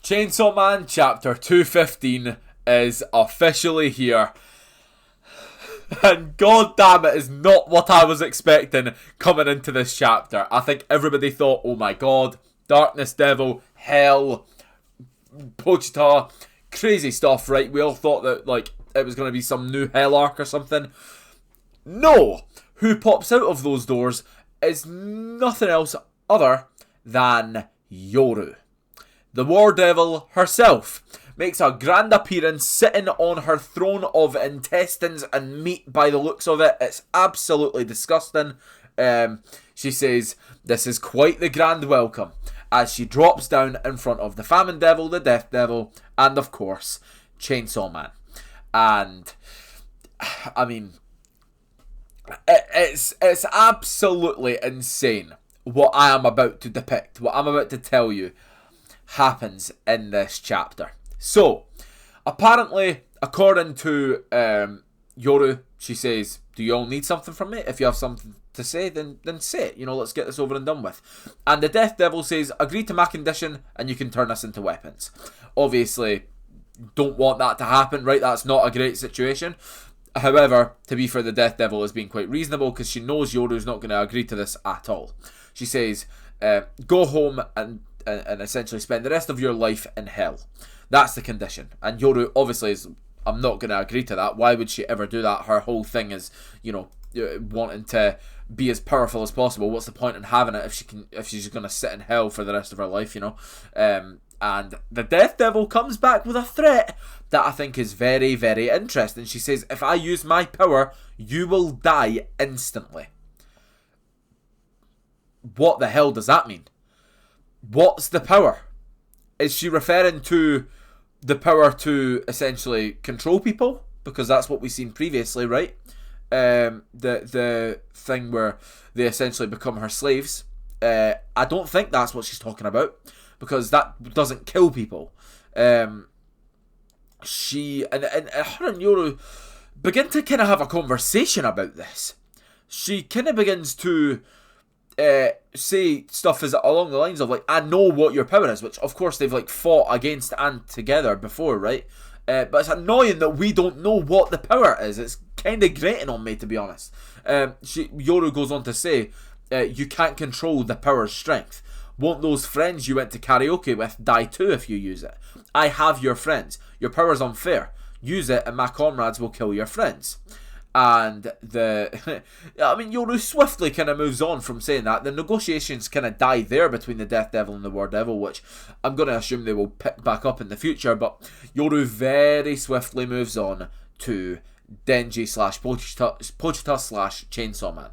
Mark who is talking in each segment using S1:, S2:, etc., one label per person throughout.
S1: Chainsaw Man chapter 215 is officially here. And god damn it is not what I was expecting coming into this chapter. I think everybody thought, oh my god, Darkness Devil, Hell, Pochita, crazy stuff, right? We all thought that like it was going to be some new Hell arc or something. No! Who pops out of those doors is nothing else other than Yoru. The War Devil herself makes a grand appearance sitting on her throne of intestines and meat by the looks of it. It's absolutely disgusting. She says, this is quite the grand welcome, as she drops down in front of the Famine Devil, the Death Devil, and of course, Chainsaw Man. And, I mean, it's absolutely insane what I am about to depict, what I'm about to tell you happens in this chapter. So, apparently, according to Yoru, she says, do you all need something from me? If you have something to say, then say it. You know, let's get this over and done with. And the Death Devil says, agree to my condition and you can turn us into weapons. Obviously, don't want that to happen, right? That's not a great situation. However, to be fair, the Death Devil is being quite reasonable because she knows Yoru's not going to agree to this at all. She says, go home and essentially spend the rest of your life in hell. That's the condition. And Yoru obviously is, I'm not going to agree to that. Why would she ever do that? Her whole thing is, you know, wanting to be as powerful as possible. What's the point in having it if she's going to sit in hell for the rest of her life, you know? And the Death Devil comes back with a threat that I think is very, very interesting. She says, if I use my power, you will die instantly. What the hell does that mean? What's the power? Is she referring to the power to essentially control people? Because that's what we've seen previously, right? The thing where they essentially become her slaves. I don't think that's what she's talking about, because that doesn't kill people. She and her and Yoru begin to kind of have a conversation about this. She kind of begins to say stuff is along the lines of like, I know what your power is, which of course they've like fought against and together before, right? But it's annoying that we don't know what the power is. It's kind of grating on me, to be honest. Yoru goes on to say, you can't control the power's strength. Won't those friends you went to karaoke with die too if you use it? I have your friends. Your power's unfair. Use it and my comrades will kill your friends. And Yoru swiftly kind of moves on from saying that. The negotiations kind of die there between the Death Devil and the War Devil, which I'm going to assume they will pick back up in the future. But Yoru very swiftly moves on to Denji / Pochita / Chainsaw Man.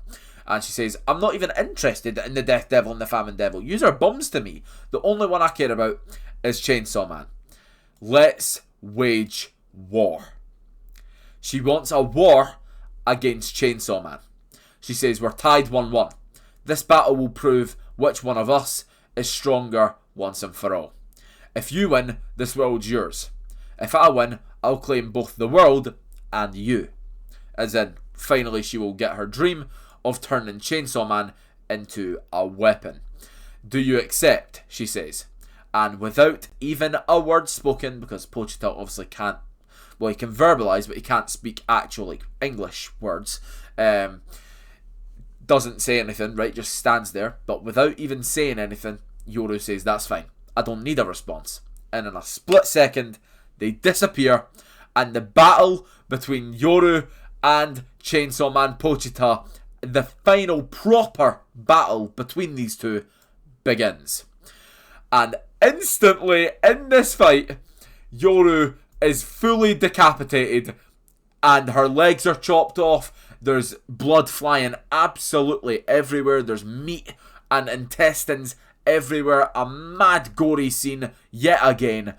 S1: And she says, I'm not even interested in the Death Devil and the Famine Devil. Yous are bums to me. The only one I care about is Chainsaw Man. Let's wage war. She wants a war against Chainsaw Man. She says, we're tied 1-1. This battle will prove which one of us is stronger once and for all. If you win, this world's yours. If I win, I'll claim both the world and you. As in, finally she will get her dream of turning Chainsaw Man into a weapon. Do you accept? She says. And without even a word spoken, because Pochita obviously can't, well, he can verbalise, but he can't speak actual like English words. Doesn't say anything, right? Just stands there. But without even saying anything, Yoru says, that's fine. I don't need a response. And in a split second, they disappear. And the battle between Yoru and Chainsaw Man Pochita, the final proper battle between these two, begins. And instantly in this fight, Yoru is fully decapitated and her legs are chopped off. There's blood flying absolutely everywhere. There's meat and intestines everywhere. A mad gory scene yet again.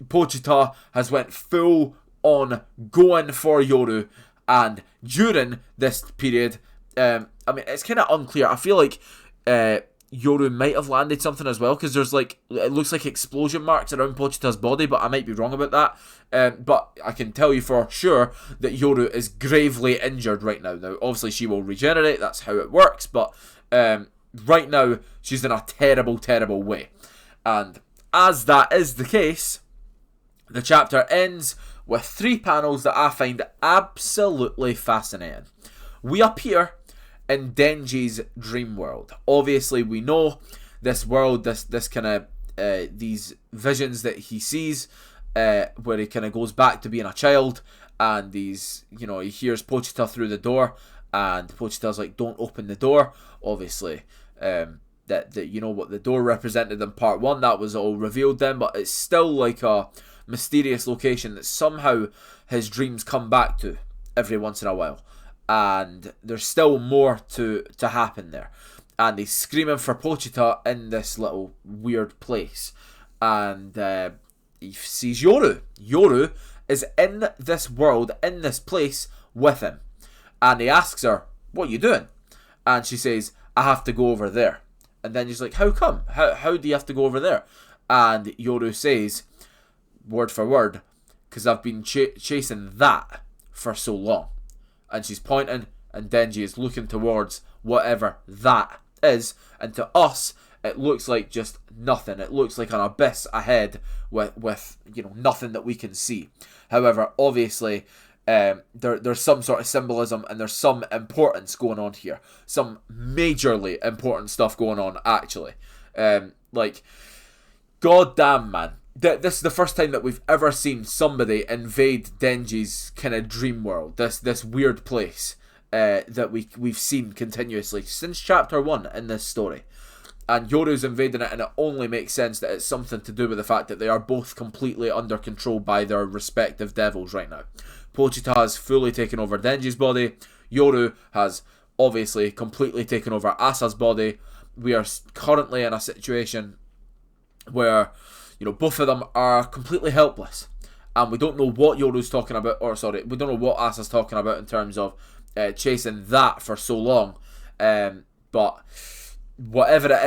S1: Pochita has went full on going for Yoru, and during this period, it's kind of unclear. I feel like Yoru might have landed something as well, because there's like, it looks like explosion marks around Pochita's body, but I might be wrong about that. But I can tell you for sure that Yoru is gravely injured right now. Now, obviously she will regenerate, that's how it works, but right now she's in a terrible, terrible way. And as that is the case, the chapter ends with 3 panels that I find absolutely fascinating. We appear in Denji's dream world. Obviously, we know this world, this kind of these visions that he sees, where he kind of goes back to being a child, and these, he hears Pochita through the door, and Pochita's like, "Don't open the door." Obviously, that what the door represented in part 1, that was all revealed then, but it's still like a mysterious location that somehow his dreams come back to every once in a while, and there's still more to happen there. And he's screaming for Pochita in this little weird place, and he sees Yoru. Yoru is in this world, in this place with him, and he asks her, "What are you doing?" And she says, "I have to go over there." And then he's like, "How come? How do you have to go over there?" And Yoru says, word for word, "Because I've been chasing that for so long." And she's pointing, and Denji is looking towards whatever that is, and to us it looks like just nothing. It looks like an abyss ahead with nothing that we can see. However, obviously there's some sort of symbolism, and there's some importance going on here, some majorly important stuff going on actually. God damn, man, this is the first time that we've ever seen somebody invade Denji's kind of dream world, this weird place that we've seen continuously since chapter 1 in this story. And Yoru's invading it, and it only makes sense that it's something to do with the fact that they are both completely under control by their respective devils right now. Pochita has fully taken over Denji's body. Yoru has obviously completely taken over Asa's body. We are currently in a situation where both of them are completely helpless, and we don't know what Yoru's talking about, we don't know what Asa's talking about in terms of chasing that for so long, but whatever it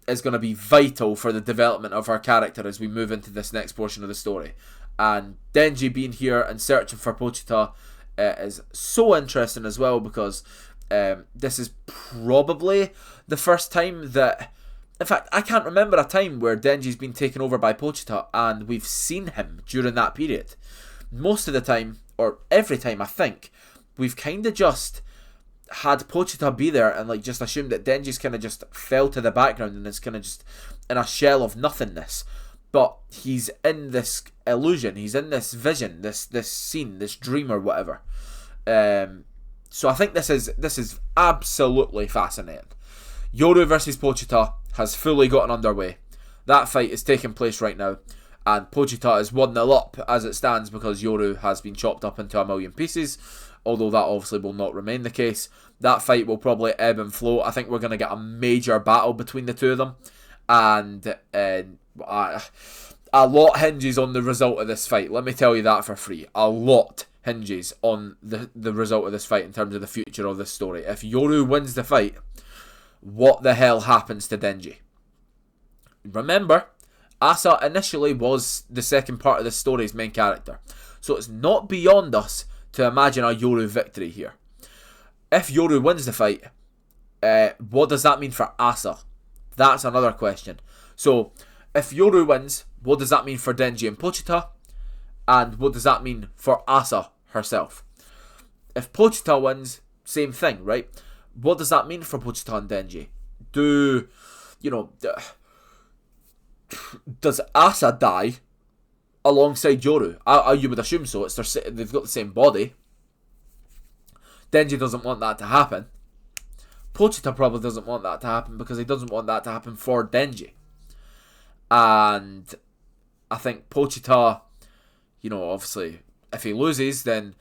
S1: is going to be vital for the development of our character as we move into this next portion of the story. And Denji being here and searching for Pochita is so interesting as well, because this is probably the first time that, in fact, I can't remember a time where Denji's been taken over by Pochita and we've seen him during that period. Most of the time, or every time I think, we've kind of just had Pochita be there and just assumed that Denji's kind of just fell to the background and is kind of just in a shell of nothingness. But he's in this illusion, he's in this vision, this scene, this dream or whatever. So I think this is absolutely fascinating. Yoru versus Pochita has fully gotten underway. That fight is taking place right now, and Pochita is 1-0 up as it stands because Yoru has been chopped up into a million pieces, although that obviously will not remain the case. That fight will probably ebb and flow. I think we're going to get a major battle between the two of them, and a lot hinges on the result of this fight. Let me tell you that for free. A lot hinges on the result of this fight in terms of the future of this story. If Yoru wins the fight, what the hell happens to Denji? Remember, Asa initially was the second part of the story's main character, so it's not beyond us to imagine a Yoru victory here. If Yoru wins the fight, what does that mean for Asa? That's another question. So, if Yoru wins, what does that mean for Denji and Pochita? And what does that mean for Asa herself? If Pochita wins, same thing, right? What does that mean for Pochita and Denji? Does Asa die alongside Yoru? You would assume so. They've got the same body. Denji doesn't want that to happen. Pochita probably doesn't want that to happen because he doesn't want that to happen for Denji. And I think Pochita, obviously, if he loses, then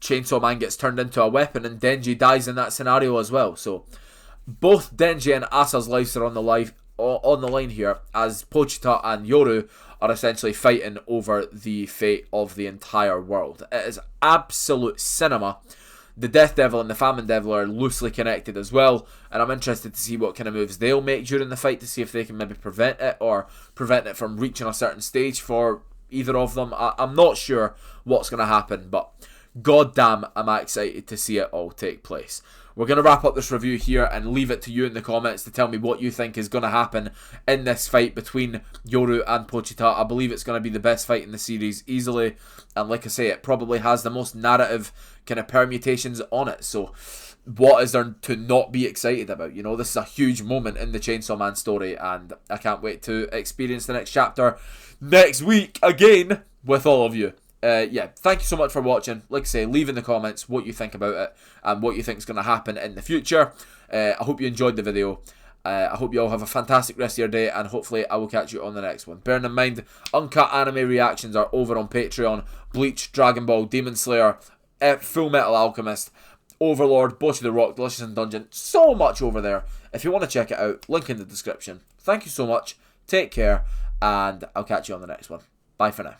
S1: Chainsaw Man gets turned into a weapon and Denji dies in that scenario as well. So both Denji and Asa's lives are on the line here, as Pochita and Yoru are essentially fighting over the fate of the entire world. It is absolute cinema. The Death Devil and the Famine Devil are loosely connected as well, and I'm interested to see what kind of moves they'll make during the fight to see if they can maybe prevent it from reaching a certain stage for either of them. I'm not sure what's going to happen, but goddamn am I excited to see it all take place. we're going to wrap up this review here and leave it to you in the comments to tell me what you think is going to happen in this fight between Yoru and Pochita. I believe it's going to be the best fight in the series easily, and like I say, it probably has the most narrative kind of permutations on it. So what is there to not be excited about? You know, this is a huge moment in the Chainsaw Man story, and I can't wait to experience the next chapter next week again with all of you. Yeah, thank you so much for watching. Like I say, leave in the comments what you think about it and what you think is going to happen in the future. I hope you enjoyed the video. I hope you all have a fantastic rest of your day, and hopefully I will catch you on the next one. Bearing in mind, uncut anime reactions are over on Patreon. Bleach, Dragon Ball, Demon Slayer, Full Metal Alchemist, Overlord, Bocchi the Rock, Delicious in Dungeon. So much over there. If you want to check it out, link in the description. Thank you so much. Take care, and I'll catch you on the next one. Bye for now.